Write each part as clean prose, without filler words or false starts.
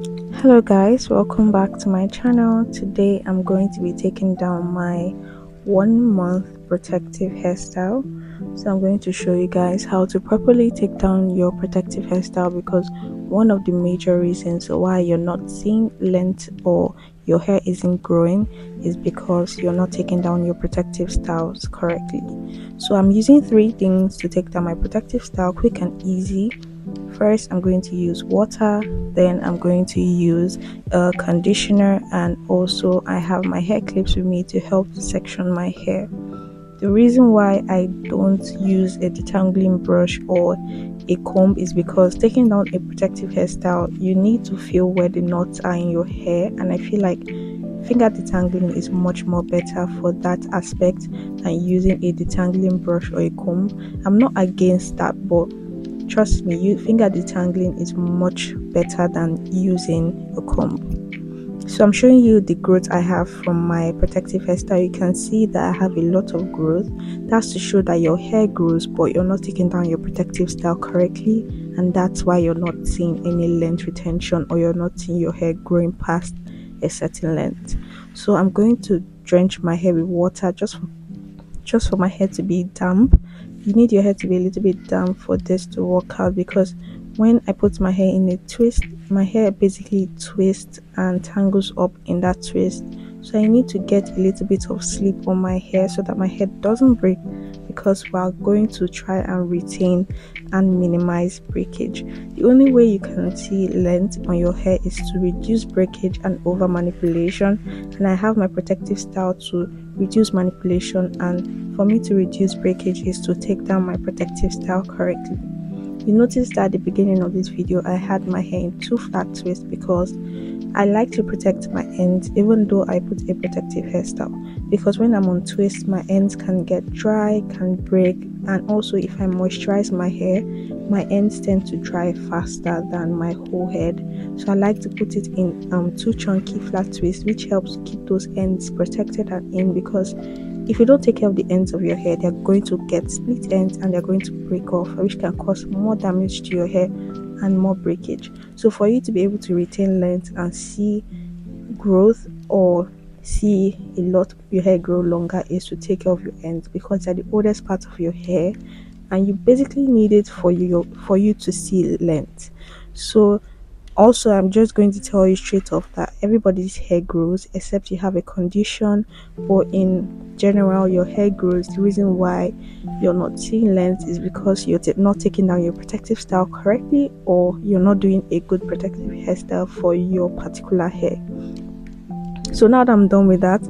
Hello guys, welcome back to my channel. Today I'm going to be taking down my 1 month protective hairstyle. So I'm going to show you guys how to properly take down your protective hairstyle, because one of the major reasons why you're not seeing length or your hair isn't growing is because you're not taking down your protective styles correctly. So I'm using 3 things to take down my protective style quick and easy. First, I'm going to use water, then I'm going to use a conditioner, and also I have my hair clips with me to help to section my hair. The reason why I don't use a detangling brush or a comb is because taking down a protective hairstyle, you need to feel where the knots are in your hair, and I feel like finger detangling is much more better for that aspect than using a detangling brush or a comb. I'm not against that, but trust me, finger detangling is much better than using a comb. So I'm showing you the growth I have from my protective hairstyle. You can see that I have a lot of growth. That's to show that your hair grows, but you're not taking down your protective style correctly, and that's why you're not seeing any length retention, or you're not seeing your hair growing past a certain length. So I'm going to drench my hair with water just for my hair to be damp. You need your hair to be a little bit damp for this to work out, because when I put my hair in a twist, my hair basically twists and tangles up in that twist. So I need to get a little bit of sleep on my hair so that my hair doesn't break, because we are going to try and retain and minimize breakage. The only way you can see length on your hair is to reduce breakage and over manipulation, and I have my protective style to reduce manipulation, and for me to reduce breakage is to take down my protective style correctly. You notice that at the beginning of this video I had my hair in 2 flat twists because I like to protect my ends even though I put a protective hairstyle, because when I'm on twist my ends can get dry, can break, and also if I moisturize my hair, my ends tend to dry faster than my whole head. So I like to put it in 2 chunky flat twists, which helps keep those ends protected and in, because if you don't take care of the ends of your hair, they're going to get split ends and they're going to break off, which can cause more damage to your hair and more breakage. So for you to be able to retain length and see growth, or see a lot of your hair grow longer, is to take care of your ends, because they're the oldest part of your hair and you basically need it for you to see length. So also, I'm just going to tell you straight off that everybody's hair grows except you have a condition, or in general your hair grows. The reason why you're not seeing length is because you're not taking down your protective style correctly, or you're not doing a good protective hairstyle for your particular hair. So now that I'm done with that,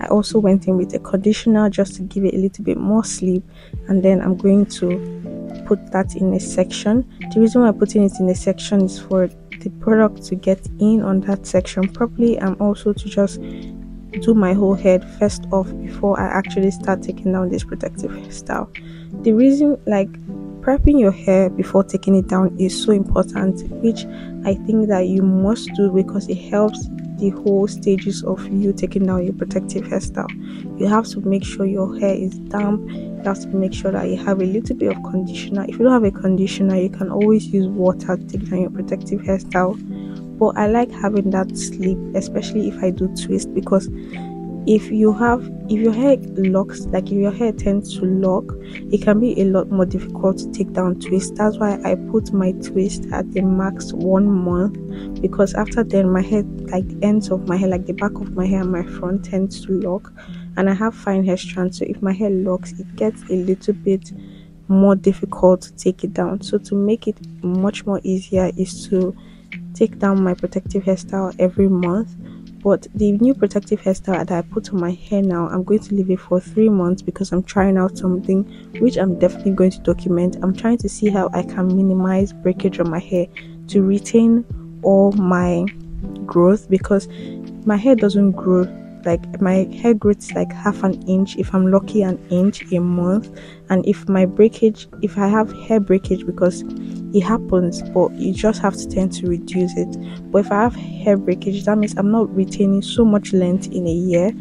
I also went in with a conditioner just to give it a little bit more sleep, and then I'm going to put that in a section. The reason why I'm putting it in a section is for the product to get in on that section properly, and also to just do my whole head first off before I actually start taking down this protective hairstyle. The reason, like, prepping your hair before taking it down is so important, which I think that you must do, because it helps the whole stages of you taking down your protective hairstyle. You have to make sure your hair is damp. You have to make sure that you have a little bit of conditioner. If you don't have a conditioner, you can always use water to take down your protective hairstyle, but I like having that sleep, especially if I do twist, because if your hair locks, like if your hair tends to lock, it can be a lot more difficult to take down twist. That's why I put my twist at the max 1 month, because after then my hair, like the ends of my hair, like the back of my hair and my front, tends to lock, and I have fine hair strands, so if my hair locks, it gets a little bit more difficult to take it down. So to make it much more easier is to take down my protective hairstyle every month. But the new protective hairstyle that I put on my hair now, I'm going to leave it for 3 months, because I'm trying out something which I'm definitely going to document. I'm trying to see how I can minimize breakage on my hair to retain all my growth, because my hair doesn't grow, like my hair grows like half an inch, if I'm lucky an inch a month. And if I have hair breakage, because it happens, but you just have to tend to reduce it. But if I have hair breakage, that means I'm not retaining so much length in a year.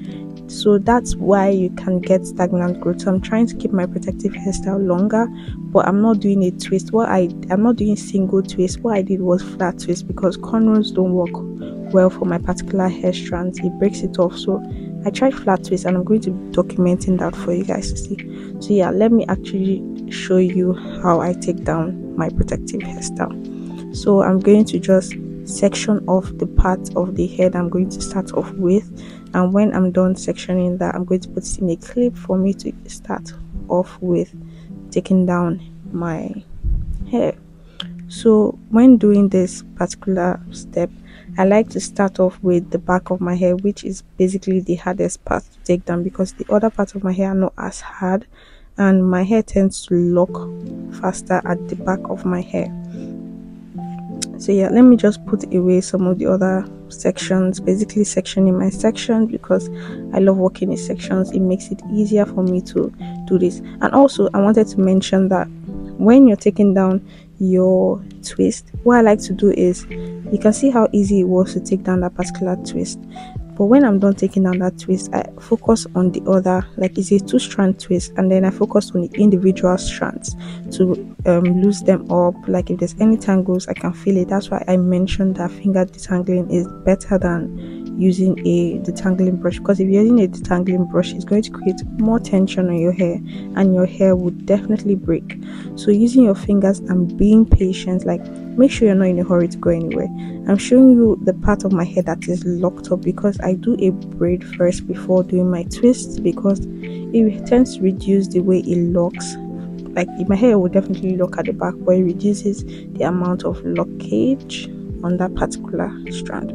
so that's why you can get stagnant growth. So I'm trying to keep my protective hairstyle longer, but I'm not doing a twist. I'm not doing single twist. What I did was flat twist, because cornrows don't work well for my particular hair strands. It breaks it off. So I tried flat twist, and I'm going to be documenting that for you guys to see. So yeah, let me actually show you how I take down my protective hairstyle. So I'm going to just section off the part of the head I'm going to start off with, and when I'm done sectioning that, I'm going to put it in a clip for me to start off with taking down my hair. So when doing this particular step, I like to start off with the back of my hair, which is basically the hardest part to take down, because the other parts of my hair are not as hard, and my hair tends to lock faster at the back of my hair. So yeah, let me just put away some of the other sections, basically sectioning my section, because I love working in sections. It makes it easier for me to do this. And also I wanted to mention that when you're taking down your twist, what I like to do is, you can see how easy it was to take down that particular twist, but when I'm done taking down that twist, I focus on the other, like it's a 2-strand twist, and then I focus on the individual strands to loose them up. Like if there's any tangles, I can feel it. That's why I mentioned that finger detangling is better than using a detangling brush, because if you're using a detangling brush, it's going to create more tension on your hair, and your hair would definitely break. So using your fingers and being patient, like make sure you're not in a hurry to go anywhere. I'm showing you the part of my hair that is locked up, because I do a braid first before doing my twists, because it tends to reduce the way it locks. Like my hair will definitely lock at the back, but it reduces the amount of lockage on that particular strand.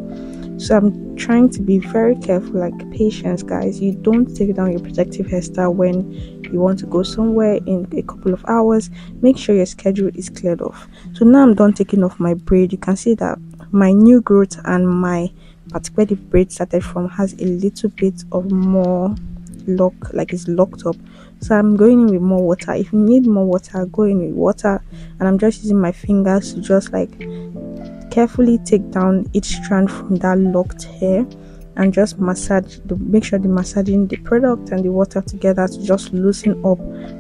So I'm trying to be very careful, like patience, guys. You don't take down your protective hairstyle when you want to go somewhere in a couple of hours. Make sure your schedule is cleared off. So now I'm done taking off my braid. You can see that my new growth and my where the braid started from has a little bit of more lock, like it's locked up. So I'm going in with more water. If you need more water, go in with water, and I'm just using my fingers to just like carefully take down each strand from that locked hair, and just massage make sure the massaging the product and the water together to just loosen up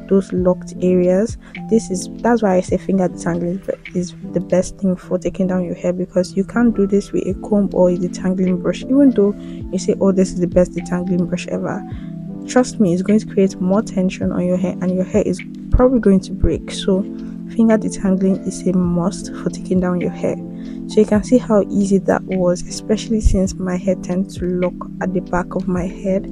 those locked areas. That's why I say finger detangling is the best thing for taking down your hair, because you can't do this with a comb or a detangling brush. Even though you say, oh, this is the best detangling brush ever, trust me, it's going to create more tension on your hair, and your hair is probably going to break. So finger detangling is a must for taking down your hair. So you can see how easy that was, especially since my hair tends to lock at the back of my head.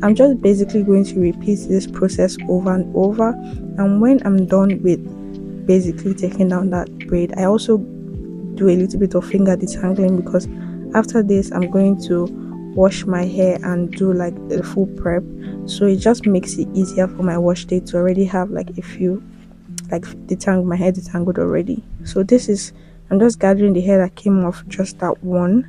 I'm just basically going to repeat this process over and over, and when I'm done with basically taking down that braid, I also do a little bit of finger detangling, because after this I'm going to wash my hair and do like the full prep. So it just makes it easier for my wash day to already have like a few, like my hair detangled already. So I'm just gathering the hair that came off, just that one.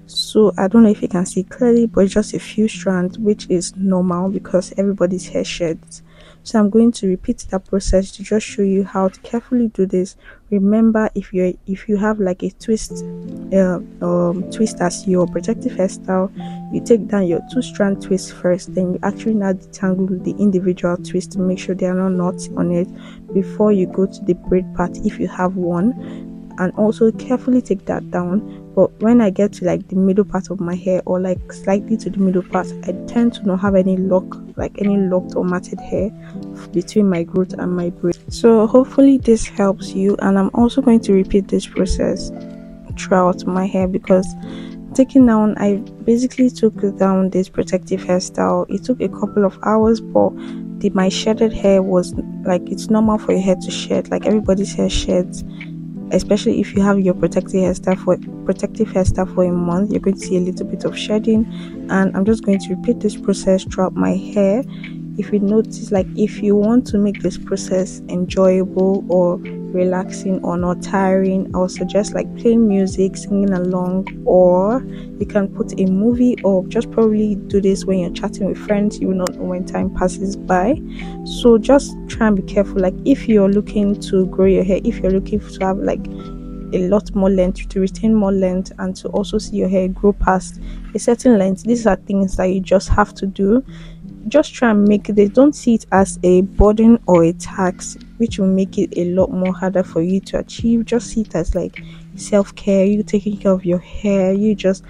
So I don't know if you can see clearly, but it's just a few strands, which is normal because everybody's hair sheds. So I'm going to repeat that process to just show you how to carefully do this. Remember, if you have like a twist as your protective hairstyle, you take down your 2-strand twist first, then you actually now detangle the individual twist to make sure there are no knots on it before you go to the braid part if you have one, and also carefully take that down. But when I get to like the middle part of my hair, or like slightly to the middle part, I tend to not have any locked or matted hair between my growth and my braid. So hopefully this helps you, and I'm also going to repeat this process throughout my hair, because I basically took down this protective hairstyle. It took a couple of hours, but my shedded hair was like, it's normal for your hair to shed, like everybody's hair sheds, especially if you have your protective hairstyle for a month. You're going to see a little bit of shedding, and I'm just going to repeat this process throughout my hair. If you notice, like if you want to make this process enjoyable or relaxing or not tiring, I would suggest like playing music, singing along, or you can put a movie, or just probably do this when you're chatting with friends. You will not know when time passes by. So just try and be careful. Like if you're looking to grow your hair, if you're looking to have like a lot more length, to retain more length, and to also see your hair grow past a certain length. These are things that you just have to do. Just try and make it, don't see it as a burden or a tax, which will make it a lot more harder for you to achieve. Just see it as like self-care, you taking care of your hair, you just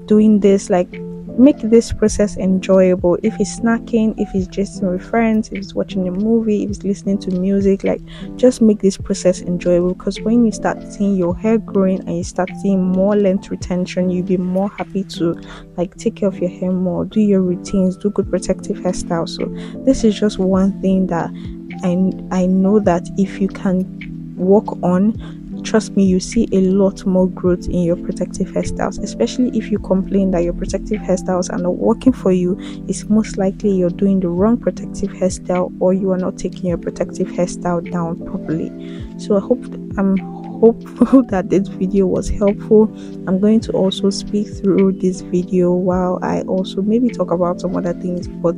doing this. Like, make this process enjoyable. If it's snacking, if it's just with friends, if it's watching a movie, if it's listening to music, like, just make this process enjoyable. Because when you start seeing your hair growing and you start seeing more length retention, you'll be more happy to like take care of your hair more, do your routines, do good protective hairstyle. So this is just one thing that I know that if you can work on, trust me, you see a lot more growth in your protective hairstyles. Especially if you complain that your protective hairstyles are not working for you, it's most likely you're doing the wrong protective hairstyle, or you are not taking your protective hairstyle down properly. So I'm hopeful that this video was helpful. I'm going to also speak through this video while I also maybe talk about some other things, but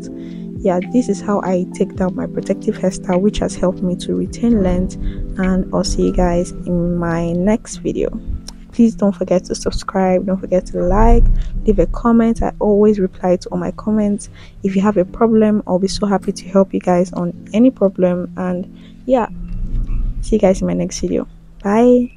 yeah, this is how I take down my protective hairstyle, which has helped me to retain length. And I'll see you guys in my next video. Please don't forget to subscribe, don't forget to like, leave a comment. I always reply to all my comments. If you have a problem, I'll be so happy to help you guys on any problem. And yeah, see you guys in my next video. Bye.